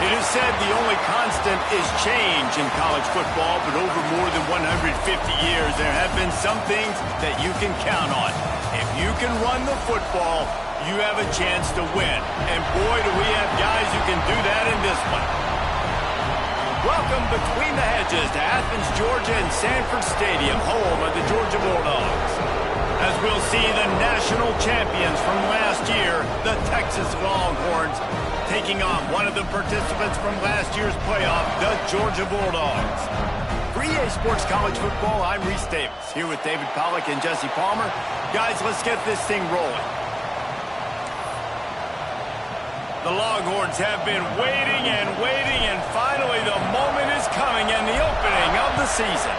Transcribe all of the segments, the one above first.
It is said the only constant is change in college football, but over more than 150 years, there have been some things that you can count on. If you can run the football, you have a chance to win. And boy, do we have guys who can do that in this one. Welcome between the hedges to Athens, Georgia and Sanford Stadium, home of the Georgia Bulldogs. As we'll see the national champions from last year, the Texas Longhorns, taking on one of the participants from last year's playoff, the Georgia Bulldogs. For EA Sports College Football, I'm Reese Davis, here with David Pollack and Jesse Palmer. Guys, let's get this thing rolling. The Longhorns have been waiting, and finally the moment is coming and the opening of the season.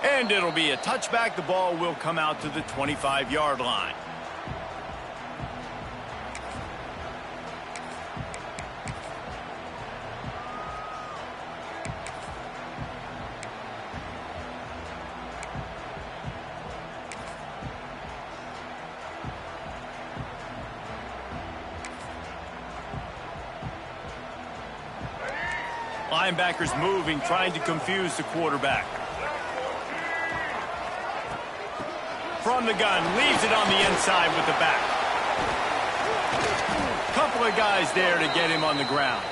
And it'll be a touchback. The ball will come out to the 25-yard line. Linebackers moving, trying to confuse the quarterback. From the gun, leaves it on the inside with the back. Couple of guys there to get him on the ground.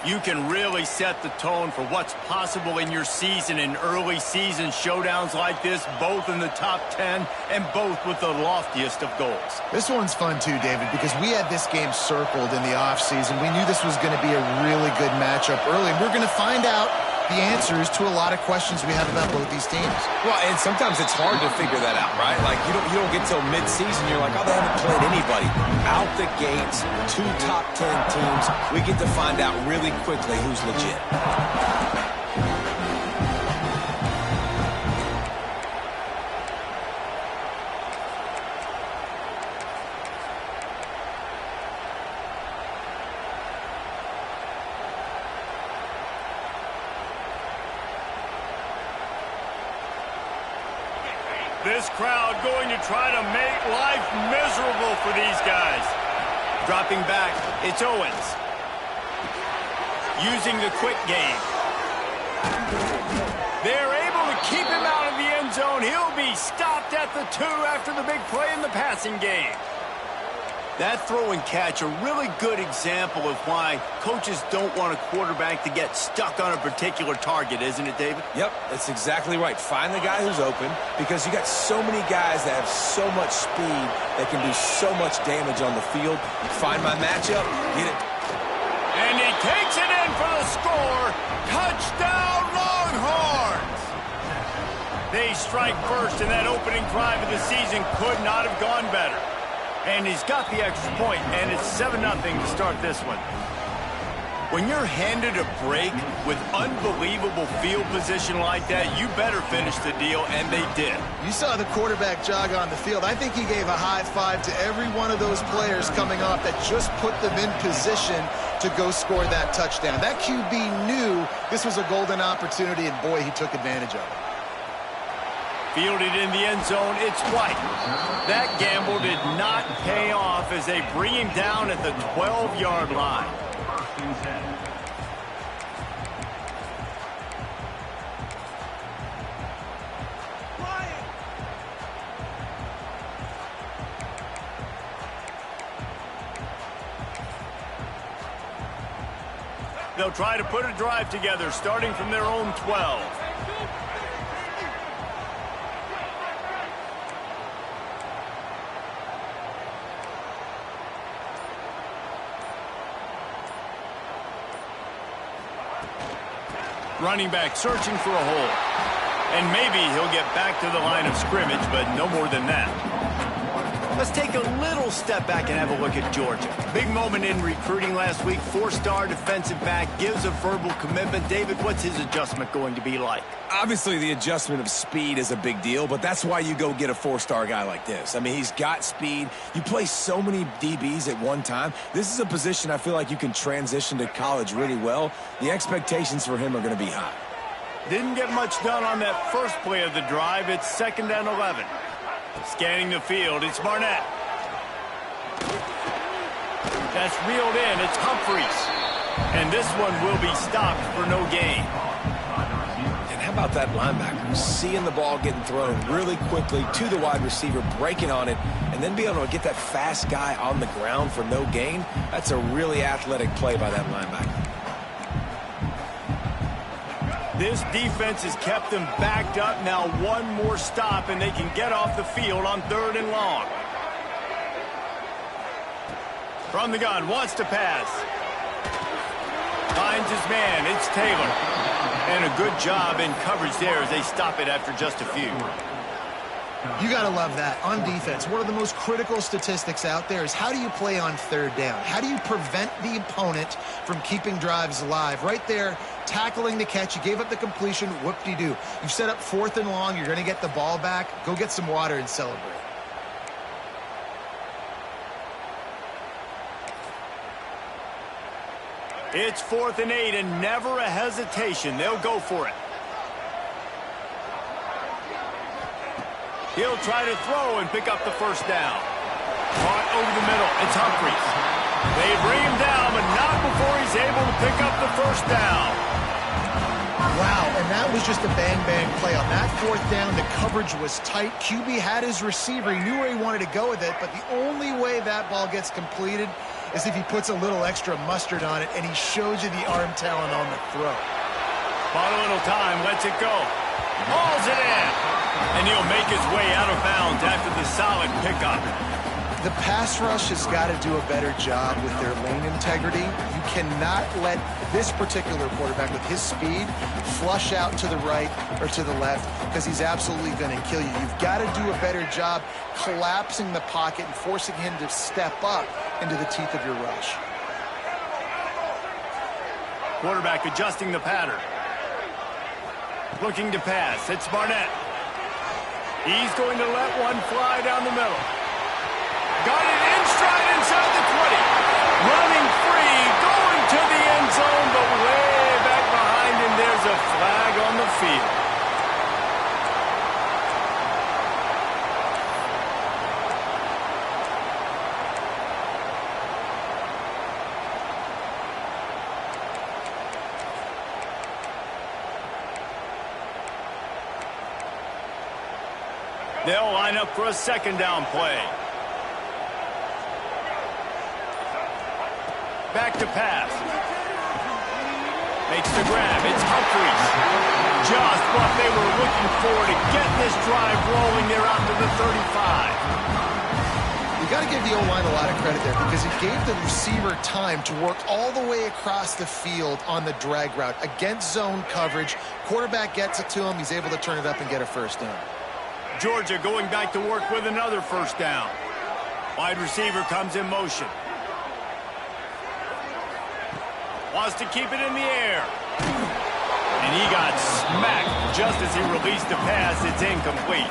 You can really set the tone for what's possible in your season in early season showdowns like this, both in the top 10 and both with the loftiest of goals. This one's fun too, David, because we had this game circled in the offseason. We knew this was going to be a really good matchup early, and we're going to find out the answers to a lot of questions we have about both these teams. Well, and sometimes it's hard to figure that out, right? Like, you don't get till mid-season, you're like, oh, they haven't played anybody. Out the gates, 2 top 10 teams, we get to find out really quickly who's legit. This crowd going to try to make life miserable for these guys. Dropping back, it's Owens. Using the quick game. They're able to keep him out of the end zone. He'll be stopped at the 2 after the big play in the passing game. That throw and catch, a really good example of why coaches don't want a quarterback to get stuck on a particular target, isn't it, David? Yep, that's exactly right. Find the guy who's open, because you got so many guys that have so much speed that can do so much damage on the field. Find my matchup, get it. And he takes it in for the score. Touchdown, Longhorns! They strike first, and that opening drive of the season could not have gone better. And he's got the extra point, and it's 7-0 to start this one. When you're handed a break with unbelievable field position like that, you better finish the deal, and they did. You saw the quarterback jog on the field. I think he gave a high five to every one of those players coming off that just put them in position to go score that touchdown. That QB knew this was a golden opportunity, and boy, he took advantage of it. Fielded in the end zone, it's White. That gamble did not pay off as they bring him down at the 12-yard line. They'll try to put a drive together, starting from their own 12. Running back searching for a hole. And maybe he'll get back to the line of scrimmage, but no more than that. Let's take a little step back and have a look at Georgia. Big moment in recruiting last week. 4-star defensive back gives a verbal commitment. David, what's his adjustment going to be like? Obviously, the adjustment of speed is a big deal, but that's why you go get a 4-star guy like this. I mean, he's got speed. You play so many DBs at one time. This is a position I feel like you can transition to college really well. The expectations for him are going to be high. Didn't get much done on that first play of the drive. It's 2nd and 11. Scanning the field, it's Barnett. That's reeled in. It's Humphries. And this one will be stopped for no gain. And how about that linebacker? Seeing the ball getting thrown really quickly to the wide receiver, breaking on it, and then being able to get that fast guy on the ground for no gain. That's a really athletic play by that linebacker. This defense has kept them backed up. Now one more stop, and they can get off the field on 3rd and long. From the gun, wants to pass. Finds his man. It's Taylor. And a good job in coverage there as they stop it after just a few. You got to love that. On defense, one of the most critical statistics out there is how do you play on 3rd down? How do you prevent the opponent from keeping drives alive? Right there, tackling the catch. You gave up the completion. Whoop-de-doo. You've set up 4th and long. You're going to get the ball back. Go get some water and celebrate. It's 4th and 8, and never a hesitation. They'll go for it. He'll try to throw and pick up the 1st down. Caught over the middle. It's Humphries. They bring him down, but not before he's able to pick up the 1st down. Wow, and that was just a bang-bang play. On that 4th down, the coverage was tight. QB had his receiver. He knew where he wanted to go with it, but the only way that ball gets completed is if he puts a little extra mustard on it, and he shows you the arm talent on the throw. Bought a little time, lets it go. Hauls it in. And he'll make his way out of bounds after the solid pickup. The pass rush has got to do a better job with their lane integrity. You cannot let this particular quarterback with his speed flush out to the right or to the left because he's absolutely going to kill you. You've got to do a better job collapsing the pocket and forcing him to step up into the teeth of your rush. Quarterback adjusting the pattern. Looking to pass. It's Barnett. He's going to let one fly down the middle. Got it in stride inside the 20. Running free, going to the end zone, but way back behind him, there's a flag on the field. They'll line up for a 2nd down play. Back to pass. Makes the grab. It's Humphries. Just what they were looking for to get this drive rolling. They're out to the 35. You got to give the O-line a lot of credit there because it gave the receiver time to work all the way across the field on the drag route against zone coverage. Quarterback gets it to him. He's able to turn it up and get a 1st down. Georgia going back to work with another 1st down. Wide receiver comes in motion. Wants to keep it in the air. And he got smacked just as he released the pass. It's incomplete.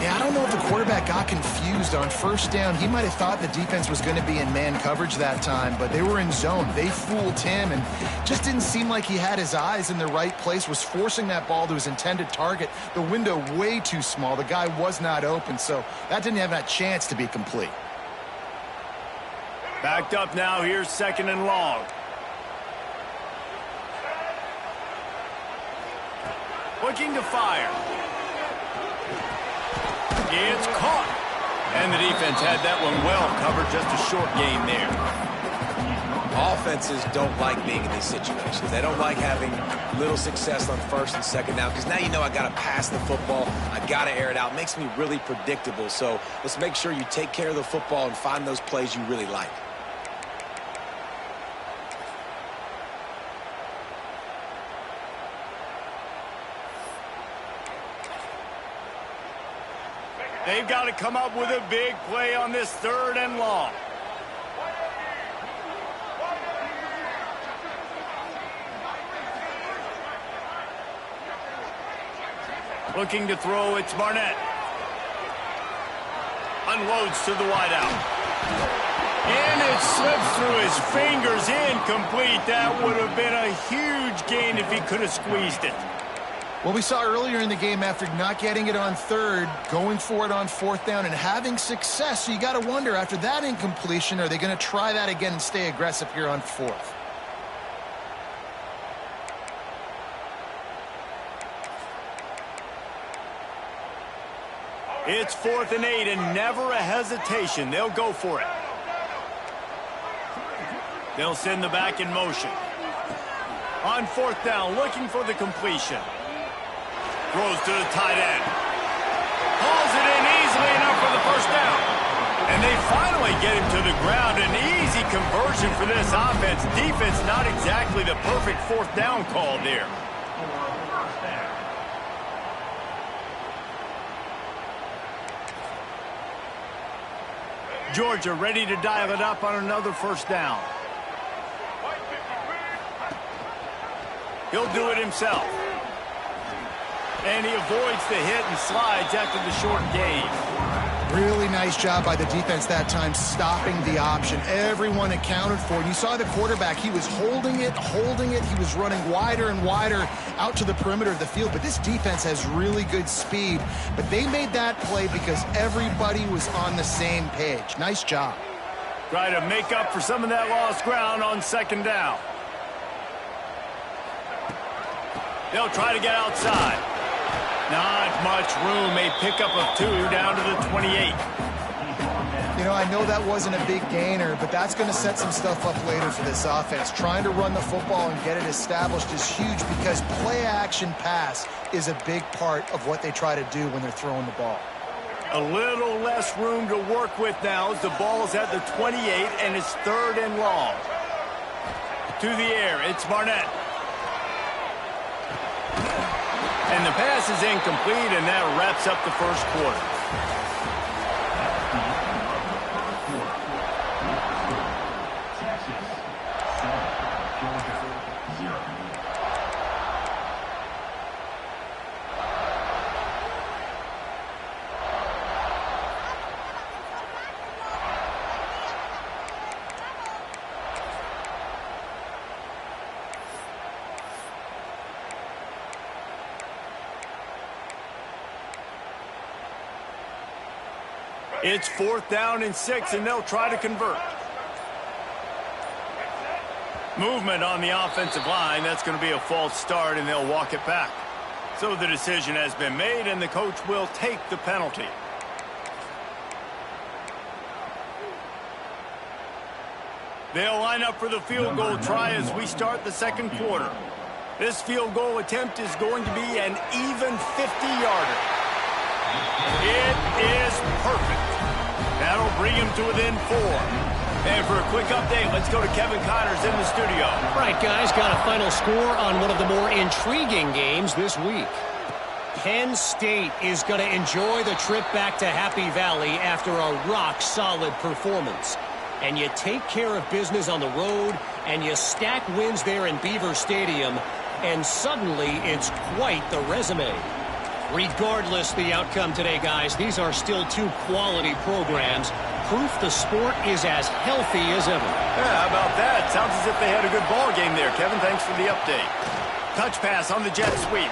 Yeah, I don't know if the quarterback got confused on 1st down. He might have thought the defense was going to be in man coverage that time, but they were in zone. They fooled him and just didn't seem like he had his eyes in the right place, was forcing that ball to his intended target. The window way too small. The guy was not open, so that didn't have that chance to be complete. Backed up now. Here's 2nd and long. Looking to fire. It's caught. And the defense had that one well covered. Just a short gain there. Offenses don't like being in these situations. They don't like having little success on 1st and 2nd down because now you know I got to pass the football. I got to air it out. It makes me really predictable. So let's make sure you take care of the football and find those plays you really like. They've got to come up with a big play on this 3rd and long. Looking to throw, it's Barnett. Unloads to the wideout. And it slips through his fingers, incomplete. That would have been a huge gain if he could have squeezed it. Well, we saw earlier in the game, after not getting it on third, going for it on fourth down and having success. So you got to wonder, after that incompletion, are they going to try that again and stay aggressive here on fourth? It's 4th and 8 and never a hesitation. They'll go for it. They'll send the back in motion. On 4th down, looking for the completion. Throws to the tight end. Pulls it in easily enough for the first down. And they finally get him to the ground. An easy conversion for this offense. Defense not exactly the perfect 4th down call there. Georgia ready to dial it up on another first down. He'll do it himself. And he avoids the hit and slides after the short gain. Really nice job by the defense that time, stopping the option. Everyone accounted for it. You saw the quarterback. He was holding it. He was running wider and wider out to the perimeter of the field. But this defense has really good speed. But they made that play because everybody was on the same page. Nice job. Try to make up for some of that lost ground on second down. They'll try to get outside. Not much room. A pickup of 2 down to the 28. You know, I know that wasn't a big gainer, but that's going to set some stuff up later for this offense. Trying to run the football and get it established is huge because play-action pass is a big part of what they try to do when they're throwing the ball. A little less room to work with now as the ball's at the 28 and it's 3rd and long. To the air, it's Barnett. And the pass is incomplete, and that wraps up the first quarter. It's 4th down and 6, and they'll try to convert. Movement on the offensive line. That's going to be a false start, and they'll walk it back. So the decision has been made, and the coach will take the penalty. They'll line up for the field goal try as we start the second quarter. This field goal attempt is going to be an even 50-yarder. It is perfect. That'll bring him to within 4. And for a quick update, let's go to Kevin Connors in the studio. All right, guys, got a final score on one of the more intriguing games this week. Penn State is going to enjoy the trip back to Happy Valley after a rock-solid performance. And you take care of business on the road, and you stack wins there in Beaver Stadium, and suddenly it's quite the resume. Regardless the outcome today, guys, these are still 2 quality programs. Proof the sport is as healthy as ever. Yeah, how about that? Sounds as if they had a good ball game there, Kevin. Thanks for the update. Touch pass on the jet sweep.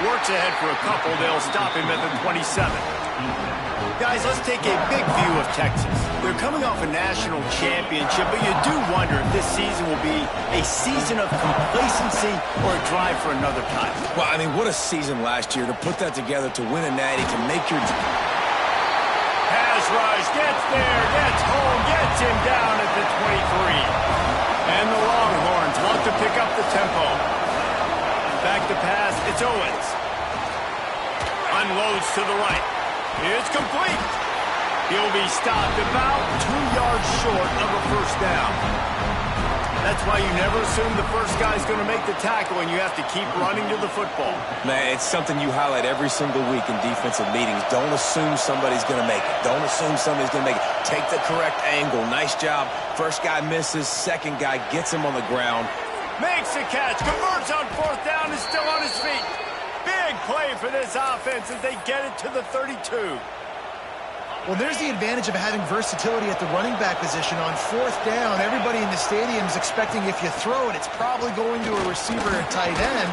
Works ahead for a couple. They'll stop him at the 27. Guys, let's take a big view of Texas. They're coming off a national championship, but you do wonder if this season will be a season of complacency or a drive for another title. Well, I mean, what a season last year to put that together, to win a natty, to make your... Pass rush, gets there, gets home, gets him down at the 23. And the Longhorns want to pick up the tempo. Back to pass, it's Owens. Unloads to the right. It's complete. He'll be stopped about 2 yards short of a first down. That's why you never assume the first guy's going to make the tackle, and you have to keep running to the football. Man, it's something you highlight every single week in defensive meetings. Don't assume somebody's going to make it. Don't assume somebody's going to make it. Take the correct angle. Nice job. First guy misses. Second guy gets him on the ground. Makes the catch. Converts on 4th down. Is still on his feet. Big play for this offense as they get it to the 32. Well, there's the advantage of having versatility at the running back position. On fourth down, everybody in the stadium is expecting if you throw it, it's probably going to a receiver or tight end.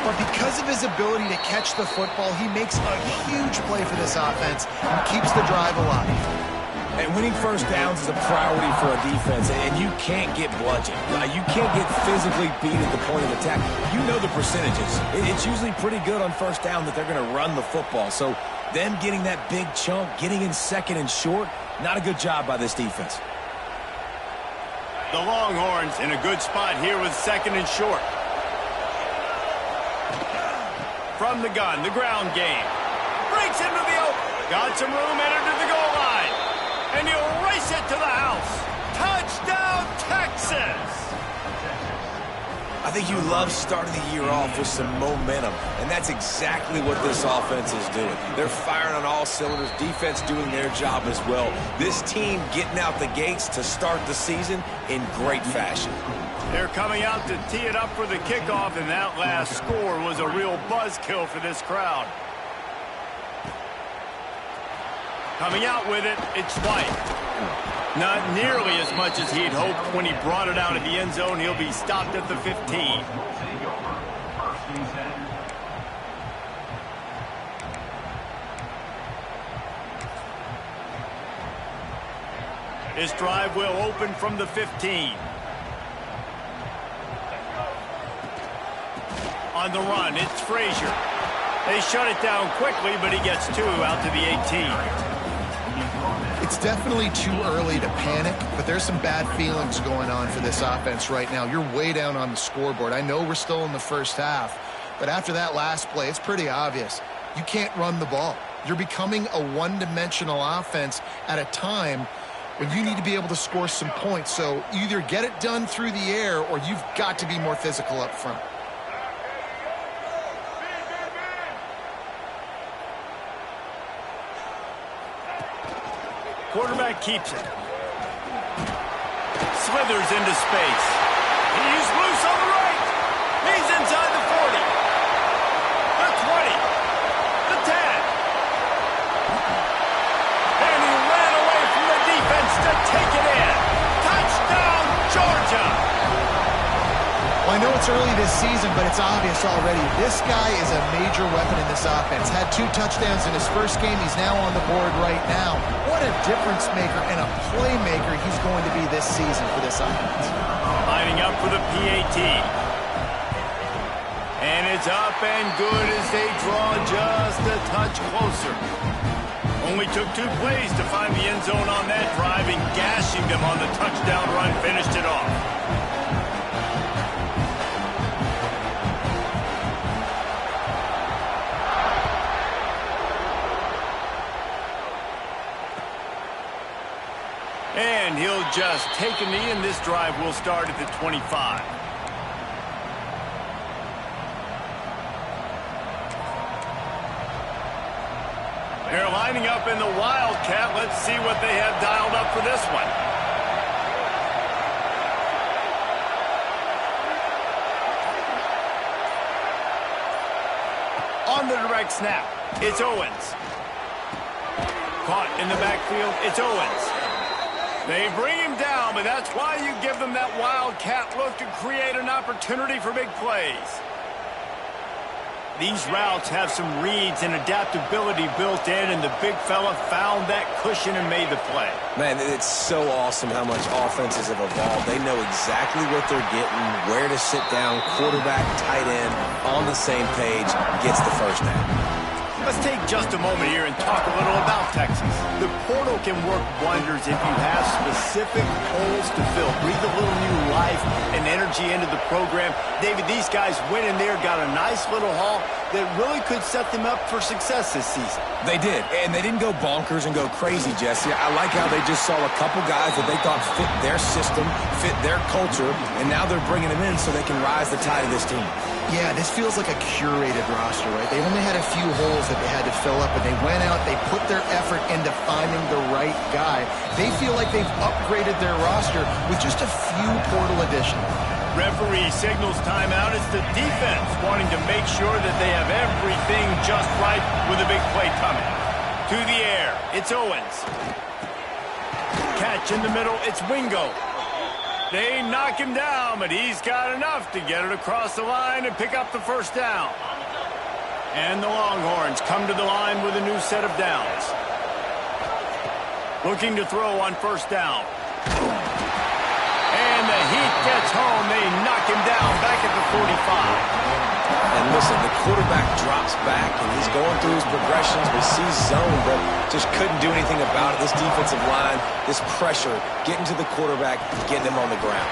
But because of his ability to catch the football, he makes a huge play for this offense and keeps the drive alive. And winning first downs is a priority for a defense, and you can't get bludgeoned. You can't get physically beat at the point of attack. You know the percentages. It's usually pretty good on first down that they're going to run the football. So them getting that big chunk, getting in second and short, not a good job by this defense. The Longhorns in a good spot here with second and short. From the gun, the ground game. Breaks into the open. Got some room, entered to the goal line. And he'll race it to the house. Touchdown, Texas! I think you love starting the year off with some momentum, and that's exactly what this offense is doing. They're firing on all cylinders, defense doing their job as well. This team getting out the gates to start the season in great fashion. They're coming out to tee it up for the kickoff, and that last score was a real buzzkill for this crowd. Coming out with it, it's White. Not nearly as much as he'd hoped when he brought it out of the end zone. He'll be stopped at the 15. This drive will open from the 15. On the run, it's Frazier. They shut it down quickly, but he gets two out to the 18. It's definitely too early to panic, but there's some bad feelings going on for this offense right now. You're way down on the scoreboard. I know we're still in the first half, but after that last play, it's pretty obvious. You can't run the ball. You're becoming a one-dimensional offense at a time when you need to be able to score some points. So either get it done through the air or you've got to be more physical up front. Quarterback keeps it. Slithers into space. He's loose on the right. He's inside the 40. The 20. The 10. And he ran away from the defense to take it in. Touchdown, Georgia. Well, I know it's early this season, but it's obvious already. This guy is a major weapon in this offense. Had 2 touchdowns in his first game. He's now on the board right now. What a difference maker and a playmaker he's going to be this season for this offense. Lining up for the PAT. And it's up and good as they draw just a touch closer. Only took 2 plays to find the end zone on that drive, and gashing them on the touchdown run finished it off. And he'll just take a knee, and this drive will start at the 25. They're lining up in the Wildcat. Let's see what they have dialed up for this one. On the direct snap, it's Owens. Caught in the backfield, it's Owens. They bring him down, but that's why you give them that Wildcat look to create an opportunity for big plays. These routes have some reads and adaptability built in, and the big fella found that cushion and made the play. Man, it's so awesome how much offenses have evolved. They know exactly what they're getting, where to sit down, quarterback, tight end, on the same page, gets the first down. Let's take just a moment here and talk a little about Texas. The portal can work wonders if you have specific holes to fill. Breathe a little new life and energy into the program. David, these guys went in there, got a nice little haul that really could set them up for success this season. They did, and they didn't go bonkers and go crazy, Jesse. I like how they just saw a couple guys that they thought fit their system, fit their culture, and now they're bringing them in so they can rise the tide of this team. Yeah, this feels like a curated roster, right? They only had a few holes that they had to fill up, and they went out, they put their effort into finding the right guy. They feel like they've upgraded their roster with just a few portal additions. Referee signals timeout. It's the defense wanting to make sure that they have everything just right with a big play coming. To the air, it's Owens. Catch in the middle, it's Wingo. They knock him down, but he's got enough to get it across the line and pick up the first down. And the Longhorns come to the line with a new set of downs. Looking to throw on first down. And the heat gets home. They knock him down back at the 45. And listen, the quarterback drops back, and he's going through his progressions, but sees zone, but just couldn't do anything about it. This defensive line, this pressure, getting to the quarterback, getting him on the ground.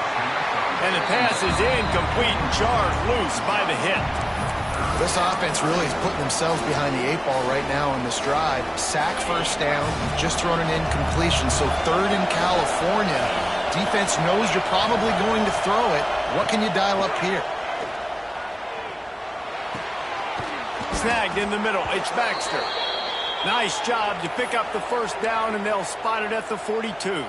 And the pass is incomplete and charged loose by the hit. This offense really is putting themselves behind the 8 ball right now on this drive. Sack first down, just thrown an incompletion. So third in California. Defense knows you're probably going to throw it. What can you dial up here? Snagged in the middle, it's Baxter. Nice job to pick up the first down, and they'll spot it at the 42.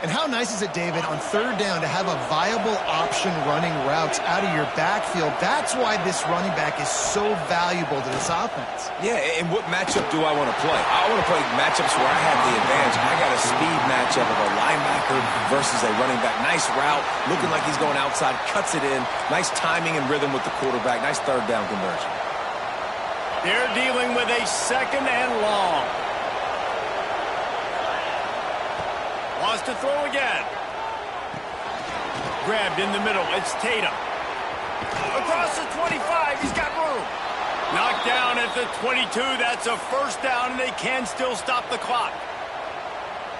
And how nice is it, David, on third down to have a viable option running routes out of your backfield? That's why this running back is so valuable to this offense. Yeah, and what matchup do I want to play? I want to play matchups where I have the advantage. I got a speed matchup of a linebacker versus a running back. Nice route, looking like he's going outside, cuts it in. Nice timing and rhythm with the quarterback. Nice third down conversion. They're dealing with a second and long. Wants to throw again. Grabbed in the middle. It's Tatum. Across the 25. He's got room. Knocked down at the 22. That's a first down, and they can still stop the clock.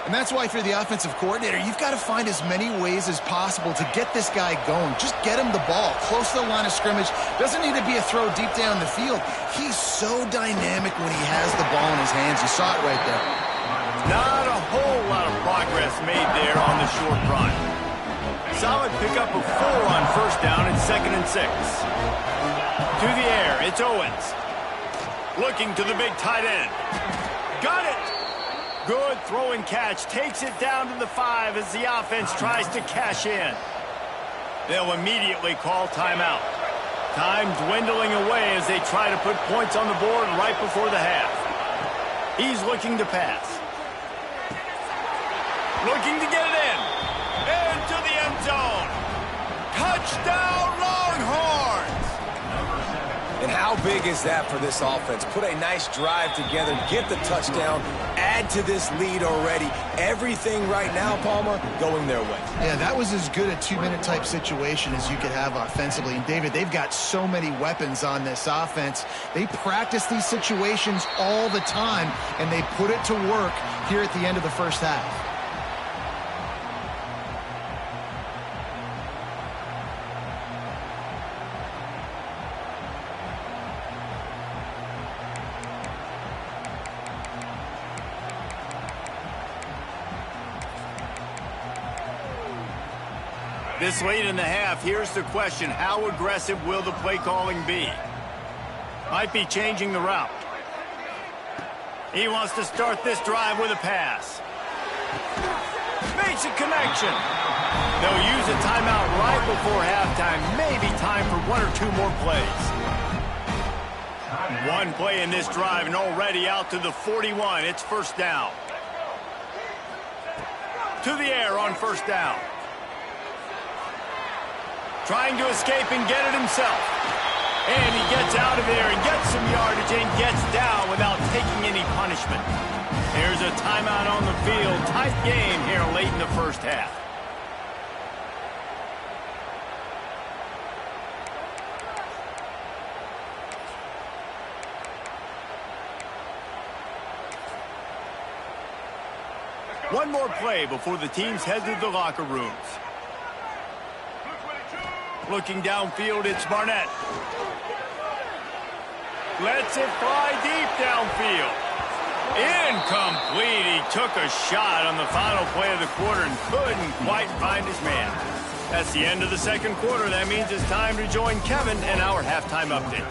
And that's why, if you're the offensive coordinator, you've got to find as many ways as possible to get this guy going. Just get him the ball close to the line of scrimmage. Doesn't need to be a throw deep down the field. He's so dynamic when he has the ball in his hands. You saw it right there. Not a whole lot of progress made there on the short run. Solid pickup of 4 on first down and 2nd and 6. To the air, it's Owens. Looking to the big tight end. Got it! Good throw and catch. Takes it down to the 5 as the offense tries to cash in. They'll immediately call timeout. Time dwindling away as they try to put points on the board right before the half. He's looking to pass. Looking to get it in. Into the end zone. Touchdown, Longhorns! And how big is that for this offense? Put a nice drive together, get the touchdown, add to this lead already. Everything right now, Palmer, going their way. Yeah, that was as good a 2-minute type situation as you could have offensively. And, David, they've got so many weapons on this offense. They practice these situations all the time, and they put it to work here at the end of the first half. This late in the half, here's the question. How aggressive will the play calling be? Might be changing the route. He wants to start this drive with a pass. Makes a connection. They'll use a timeout right before halftime. Maybe time for 1 or 2 more plays. One play in this drive and already out to the 41. It's first down. To the air on first down. Trying to escape and get it himself. And he gets out of there and gets some yardage and gets down without taking any punishment. There's a timeout on the field. Tight game here late in the first half. One more play before the teams head to the locker rooms. Looking downfield, it's Barnett. Lets it fly deep downfield. Incomplete. He took a shot on the final play of the quarter and couldn't quite find his man. That's the end of the second quarter. That means it's time to join Kevin in our halftime update.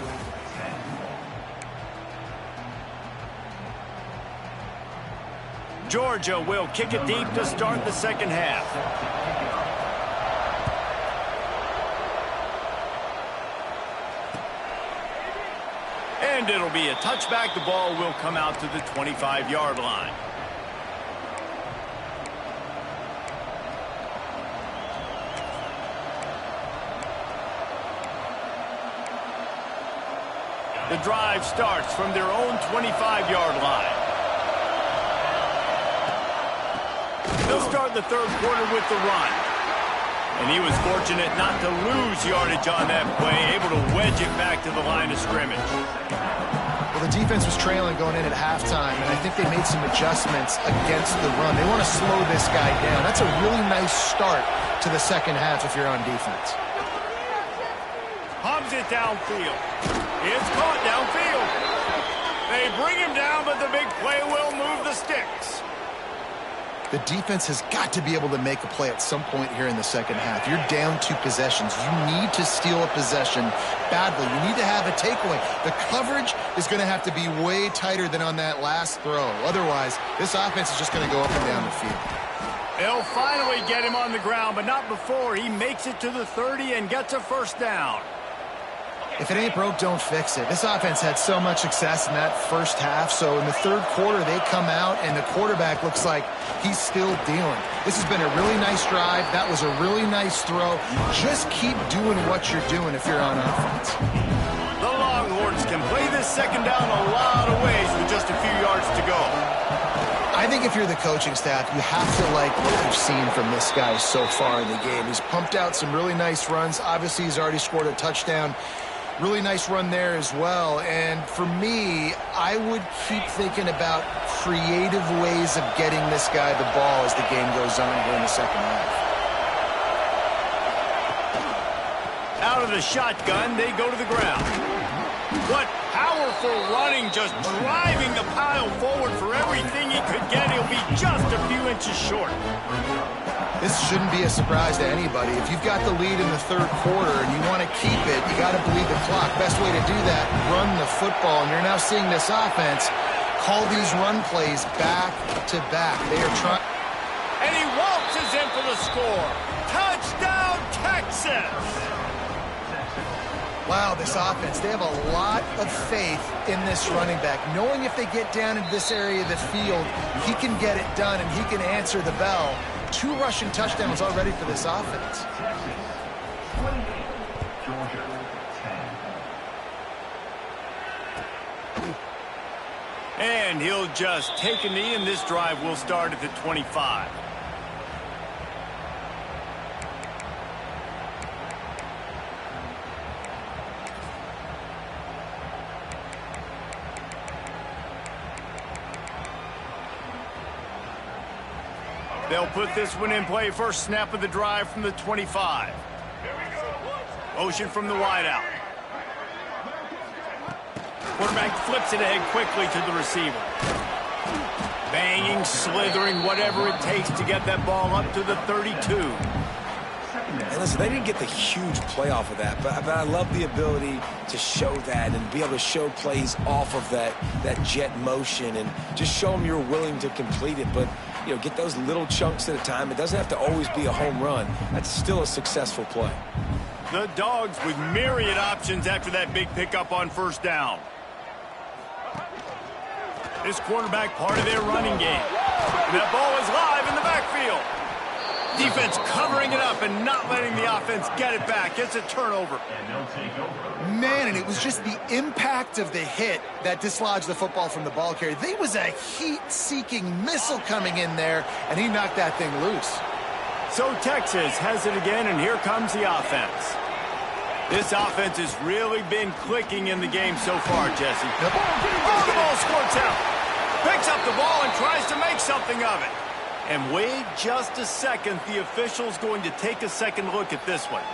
Georgia will kick it deep to start the second half. And it'll be a touchback. The ball will come out to the 25-yard line. The drive starts from their own 25-yard line. They'll start the third quarter with the run. And he was fortunate not to lose yardage on that play, able to wedge it back to the line of scrimmage. Well, the defense was trailing going in at halftime, and I think they made some adjustments against the run. They want to slow this guy down. That's a really nice start to the second half if you're on defense. Hums it downfield. It's caught downfield. They bring him down, but the big play will move the sticks. The defense has got to be able to make a play at some point here in the second half. You're down 2 possessions. You need to steal a possession badly. You need to have a takeaway. The coverage is going to have to be way tighter than on that last throw. Otherwise, this offense is just going to go up and down the field. They'll finally get him on the ground, but not before he makes it to the 30 and gets a first down. If it ain't broke, don't fix it. This offense had so much success in that first half, so in the third quarter, they come out, and the quarterback looks like he's still dealing. This has been a really nice drive. That was a really nice throw. Just keep doing what you're doing if you're on offense. The Longhorns can play this second down a lot of ways with just a few yards to go. I think if you're the coaching staff, you have to like what you've seen from this guy so far in the game. He's pumped out some really nice runs. Obviously, he's already scored a touchdown. Really nice run there as well. And for me, I would keep thinking about creative ways of getting this guy the ball as the game goes on here in the second half. Out of the shotgun, they go to the ground. What powerful running, just driving the pile forward for everything he could get. He'll be just a few inches short. This shouldn't be a surprise to anybody. If you've got the lead in the third quarter and you want to keep it, you got to bleed the clock. Best way to do that, run the football. And you're now seeing this offense call these run plays back to back. They are trying. And he waltzes in for the score. Touchdown, Texas! Wow, this offense, they have a lot of faith in this running back. Knowing if they get down into this area of the field, he can get it done and he can answer the bell. 2 rushing touchdowns already for this offense. And he'll just take a knee, and this drive will start at the 25. They'll put this one in play. First snap of the drive from the 25. Motion from the wideout. Quarterback flips it ahead quickly to the receiver. Banging, slithering, whatever it takes to get that ball up to the 32. And listen, they didn't get the huge play off of that, but I love the ability to show that and be able to show plays off of that jet motion and just show them you're willing to complete it. But, you know, get those little chunks at a time. It doesn't have to always be a home run. That's still a successful play. The Dogs with myriad options after that big pickup on first down. This quarterback part of their running game. And that ball is live in the backfield. Defense covering it up and not letting the offense get it back. It's a turnover. Man, and it was just the impact of the hit that dislodged the football from the ball carrier. There was a heat-seeking missile coming in there, and he knocked that thing loose. So Texas has it again, and here comes the offense. This offense has really been clicking in the game so far, Jesse. Yep. Oh, the ball squirts out. Picks up the ball and tries to make something of it. And wait just a second, the official's going to take a second look at this one.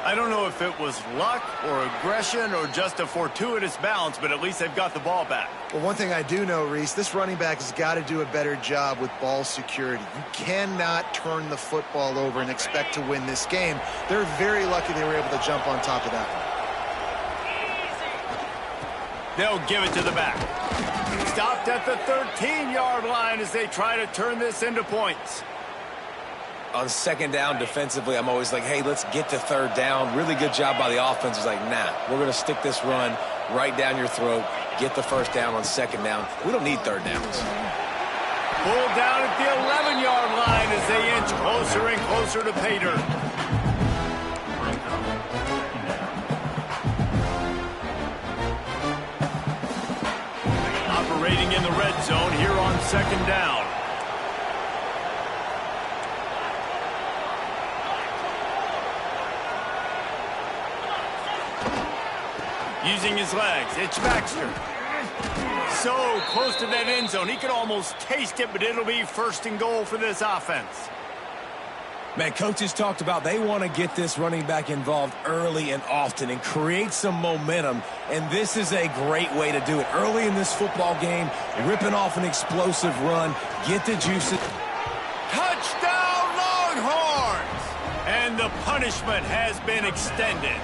I don't know if it was luck or aggression or just a fortuitous bounce, but at least they've got the ball back. Well, one thing I do know, Reese, this running back has got to do a better job with ball security. You cannot turn the football over and expect to win this game. They're very lucky they were able to jump on top of that one. They'll give it to the back. Stopped at the 13-yard line as they try to turn this into points. On second down defensively, I'm always like, hey, let's get to third down. Really good job by the offense. It's like, nah, we're going to stick this run right down your throat, get the first down on second down. We don't need third downs. Pulled down at the 11-yard line as they inch closer and closer to pay dirt. Operating in the red zone here on second down. Using his legs, it's Baxter. So close to that end zone. He could almost taste it, but it'll be first and goal for this offense. Man, coaches talked about they want to get this running back involved early and often and create some momentum, and this is a great way to do it. Early in this football game, ripping off an explosive run, get the juices. Touchdown, Longhorns! And the punishment has been extended.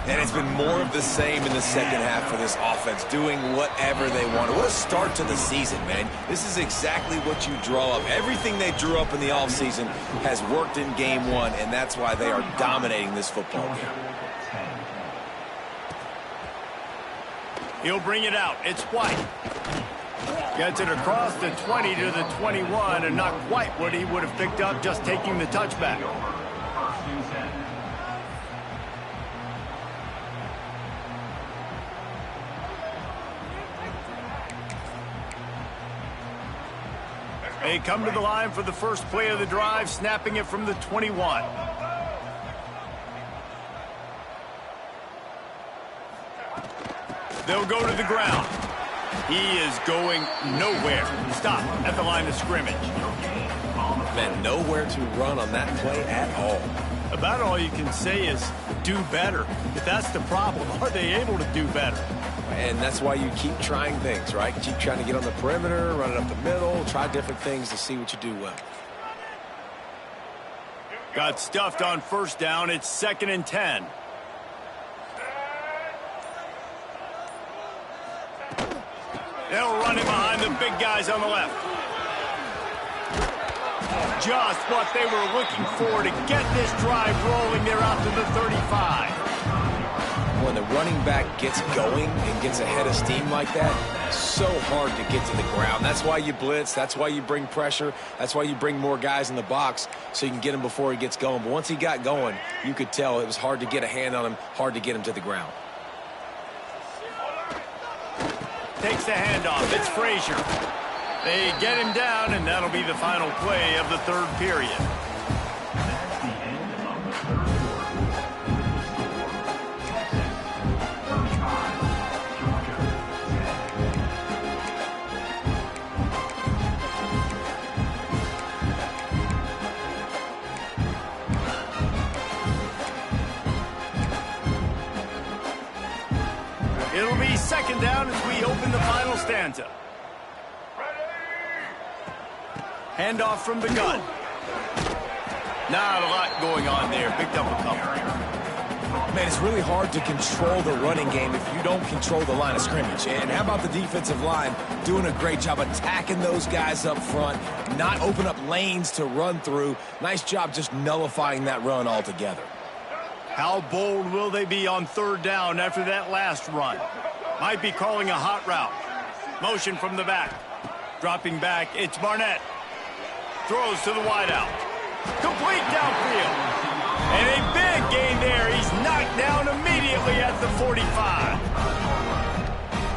And it's been more of the same in the second half for this offense, doing whatever they want. What a start to the season, man. This is exactly what you draw up. Everything they drew up in the offseason has worked in game one, and that's why they are dominating this football game. He'll bring it out. It's White. Gets it across the 20 to the 21, and not quite what he would have picked up just taking the touchback. They come to the line for the first play of the drive, snapping it from the 21. They'll go to the ground. He is going nowhere. Stop at the line of scrimmage. Man, nowhere to run on that play at all. About all you can say is do better. If that's the problem, are they able to do better? And that's why you keep trying things, right? Keep trying to get on the perimeter, run it up the middle, try different things to see what you do well. Got stuffed on first down. It's 2nd and 10. They'll run it behind the big guys on the left. Just what they were looking for to get this drive rolling. They're out to the 35. When the running back gets going and gets ahead of steam like that, so hard to get to the ground. That's why you blitz. That's why you bring pressure. That's why you bring more guys in the box so you can get him before he gets going. But once he got going, you could tell it was hard to get a hand on him, hard to get him to the ground. Takes the handoff. It's Frazier. They get him down, and that'll be the final play of the third period. It'll be 2nd down as we open the final stanza. Handoff from the gun. Not a lot going on there. Picked up a couple. Man, it's really hard to control the running game if you don't control the line of scrimmage. And how about the defensive line doing a great job attacking those guys up front, not open up lanes to run through. Nice job just nullifying that run altogether. How bold will they be on 3rd down after that last run? Might be calling a hot route. Motion from the back. Dropping back, it's Barnett. Throws to the wideout. Complete downfield. And a big gain there. He's knocked down immediately at the 45.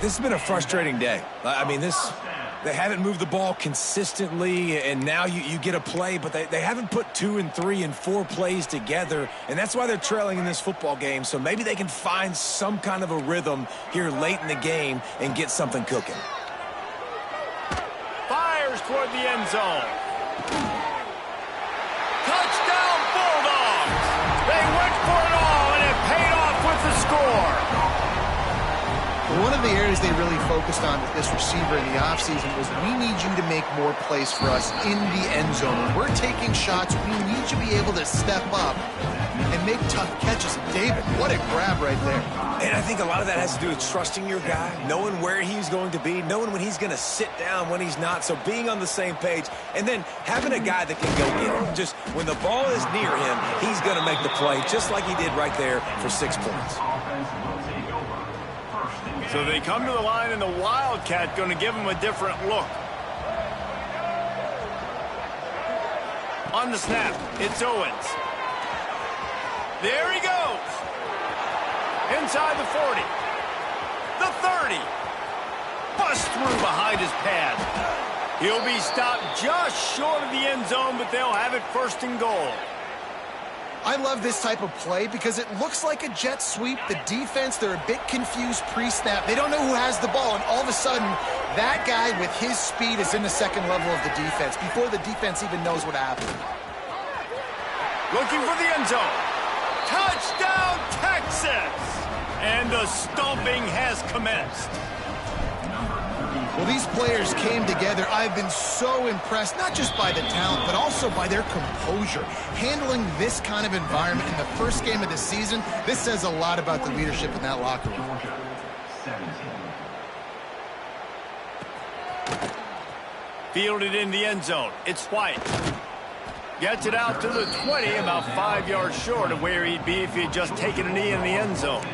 This has been a frustrating day. I mean, they haven't moved the ball consistently, and now you get a play, but they haven't put 2 and 3 and 4 plays together, and that's why they're trailing in this football game. So maybe they can find some kind of a rhythm here late in the game and get something cooking. Fires toward the end zone. Touchdown, Bulldogs! They went for it all, and it paid off with the score. One of the areas they really focused on with this receiver in the offseason was we need you to make more plays for us in the end zone. When we're taking shots, we need you to be able to step up and make tough catches. David, what a grab right there. And I think a lot of that has to do with trusting your guy, knowing where he's going to be, knowing when he's going to sit down, when he's not. So being on the same page, and then having a guy that can go get him. Just when the ball is near him, he's going to make the play, just like he did right there for 6 points. So they come to the line, and the Wildcat going to give them a different look. On the snap, it's Owens. There he goes. Inside the 40. The 30. Bust through behind his pad. He'll be stopped just short of the end zone, but they'll have it first and goal. I love this type of play because it looks like a jet sweep. The defense, they're a bit confused pre-snap. They don't know who has the ball, and all of a sudden, that guy with his speed is in the second level of the defense before the defense even knows what happened. Looking for the end zone. Touchdown, Texas! And the stomping has commenced. Well, these players came together. I've been so impressed, not just by the talent, but also by their composure. Handling this kind of environment in the first game of the season, this says a lot about the leadership in that locker room. Fielded in the end zone. It's White. Gets it out to the 20, about 5 yards short of where he'd be if he had just taken a knee in the end zone.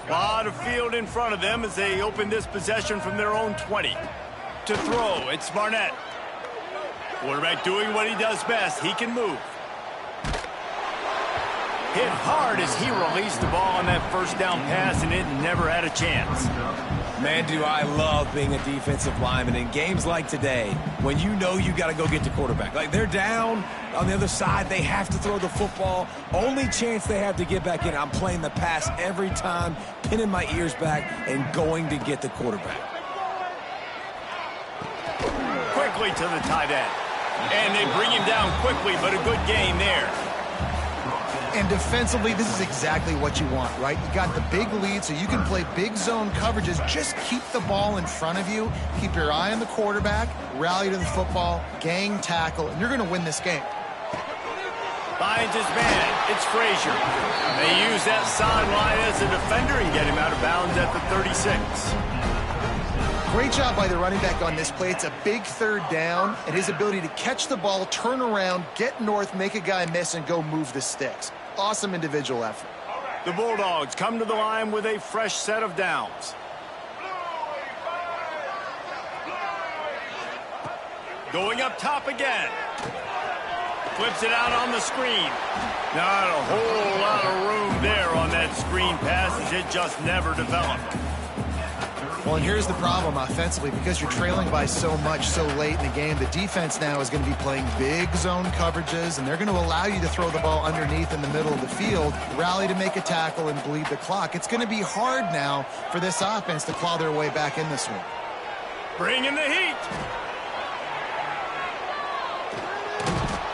A lot of field in front of them as they open this possession from their own 20. To throw, it's Barnett. Quarterback doing what he does best. He can move. Hit hard as he released the ball on that first down pass, and it never had a chance. Man, do I love being a defensive lineman in games like today when you know you got to go get the quarterback. Like, they're down on the other side. They have to throw the football. Only chance they have to get back in. I'm playing the pass every time, pinning my ears back and going to get the quarterback. Quickly to the tight end. And they bring him down quickly, but a good gain there. And defensively, this is exactly what you want, right? You got the big lead, so you can play big zone coverages. Just keep the ball in front of you. Keep your eye on the quarterback. Rally to the football. Gang tackle. And you're going to win this game. Finds his man. It's Frazier. They use that sideline as a defender and get him out of bounds at the 36. Great job by the running back on this play. It's a big third down, and his ability to catch the ball, turn around, get north, make a guy miss, and go move the sticks. Awesome individual effort. The Bulldogs come to the line with a fresh set of downs. Going up top again. Flips it out on the screen. Not a whole lot of room there on that screen pass as it just never developed. Well, and here's the problem offensively. Because you're trailing by so much so late in the game, the defense now is going to be playing big zone coverages, and they're going to allow you to throw the ball underneath in the middle of the field, rally to make a tackle, and bleed the clock. It's going to be hard now for this offense to claw their way back in this one. Bring in the heat.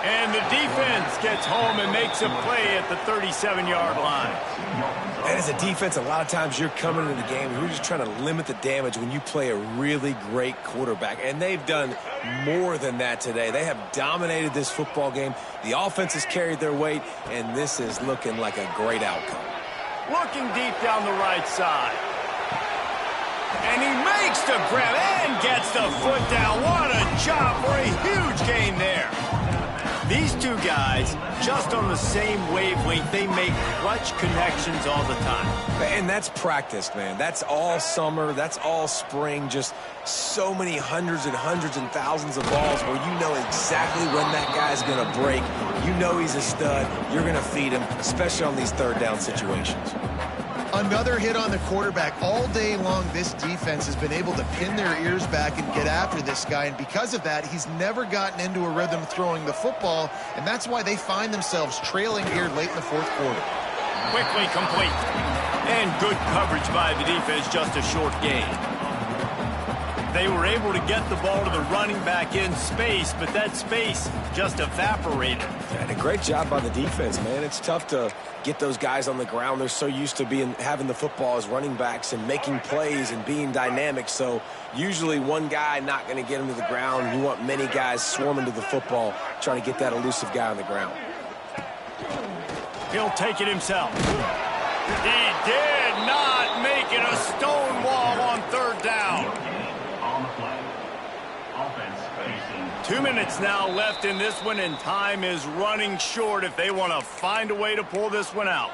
And the defense gets home and makes a play at the 37-yard line. And as a defense, a lot of times you're coming into the game and you're just trying to limit the damage when you play a really great quarterback. And they've done more than that today. They have dominated this football game. The offense has carried their weight, and this is looking like a great outcome. Looking deep down the right side. And he makes the grab and gets the foot down. What a job for a huge gain there. These two guys, just on the same wavelength, they make clutch connections all the time. And that's practiced, man. That's all summer. That's all spring. Just so many hundreds and thousands of balls where you know exactly when that guy's going to break. You know he's a stud. You're going to feed him, especially on these third down situations. Another hit on the quarterback. All day long, this defense has been able to pin their ears back and get after this guy, and because of that, he's never gotten into a rhythm throwing the football, and that's why they find themselves trailing here late in the fourth quarter. Quickly complete. And good coverage by the defense, just a short gain. They were able to get the ball to the running back in space, but that space just evaporated. And a great job by the defense, man. It's tough to get those guys on the ground. They're so used to having the football as running backs and making plays and being dynamic. So usually one guy not going to get him to the ground. You want many guys swarming to the football, trying to get that elusive guy on the ground. He'll take it himself. He did not make it a stone wall on third down. On the play. Offense facing. 2 minutes now left in this one, and time is running short if they want to find a way to pull this one out.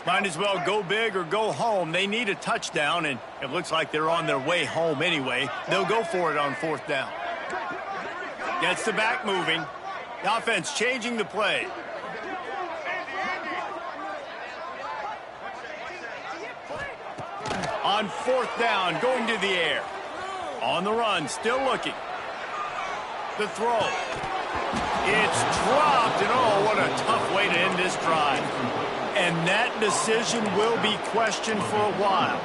Might as well go big or go home. They need a touchdown, and it looks like they're on their way home anyway. They'll go for it on fourth down. Gets the back moving. The offense changing the play. On fourth down, going to the air. On the run, still looking. The throw. It's dropped, and oh, what a tough way to end this drive. And that decision will be questioned for a while.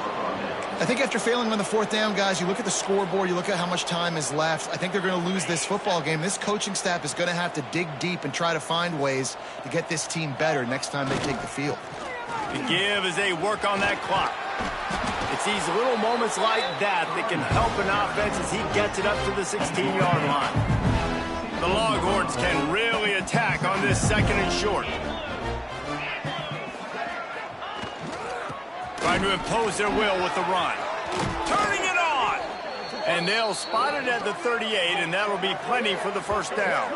I think after failing on the fourth down, guys, you look at the scoreboard, you look at how much time is left. I think they're going to lose this football game. This coaching staff is going to have to dig deep and try to find ways to get this team better next time they take the field. The give as they work on that clock. It's these little moments like that that can help an offense as he gets it up to the 16-yard line. The Longhorns can really attack on this second and short. Trying to impose their will with the run. Turning it on! And they'll spot it at the 38, and that'll be plenty for the first down.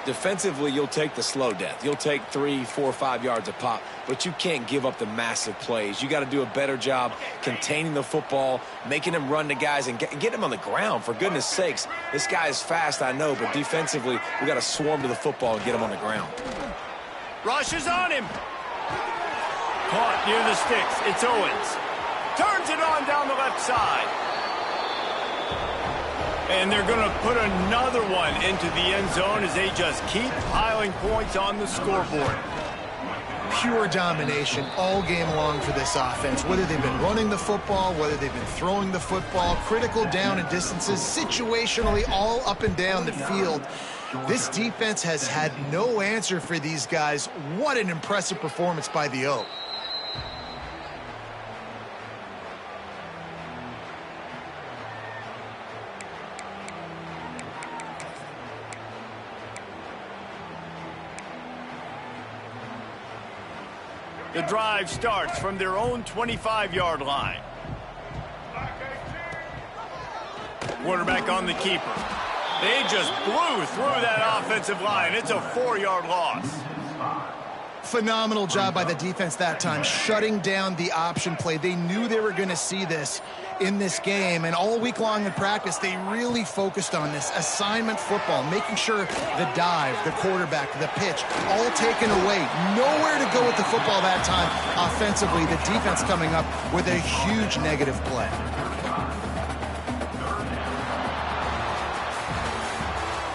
Defensively, you'll take the slow death. You'll take 3, 4, 5 yards a pop, but you can't give up the massive plays. You got to do a better job containing the football, making them run to guys, and get them on the ground. For goodness sakes, this guy is fast, I know, but defensively, we got to swarm to the football and get him on the ground. Rush is on him. Caught near the sticks. It's Owens. Turns it on down the left side. And they're going to put another one into the end zone as they just keep piling points on the scoreboard. Pure domination all game long for this offense. Whether they've been running the football, whether they've been throwing the football, critical down and distances, situationally all up and down the field. This defense has had no answer for these guys. What an impressive performance by the O. The drive starts from their own 25-yard line. Quarterback on the keeper. They just blew through that offensive line. It's a 4-yard loss. Phenomenal job by the defense that time, shutting down the option play. They knew they were going to see this in this game, and all week long in practice, they really focused on this assignment football, making sure the dive, the quarterback, the pitch, all taken away. Nowhere to go with the football that time offensively. The defense coming up with a huge negative play.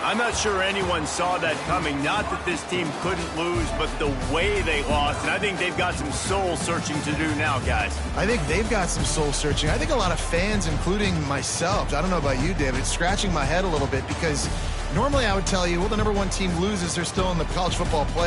I'm not sure anyone saw that coming. Not that this team couldn't lose, but the way they lost. And I think they've got some soul-searching to do now, guys. I think they've got some soul-searching. I think a lot of fans, including myself, I don't know about you, David, scratching my head a little bit because normally I would tell you, well, the #1 team loses. They're still in the college football play.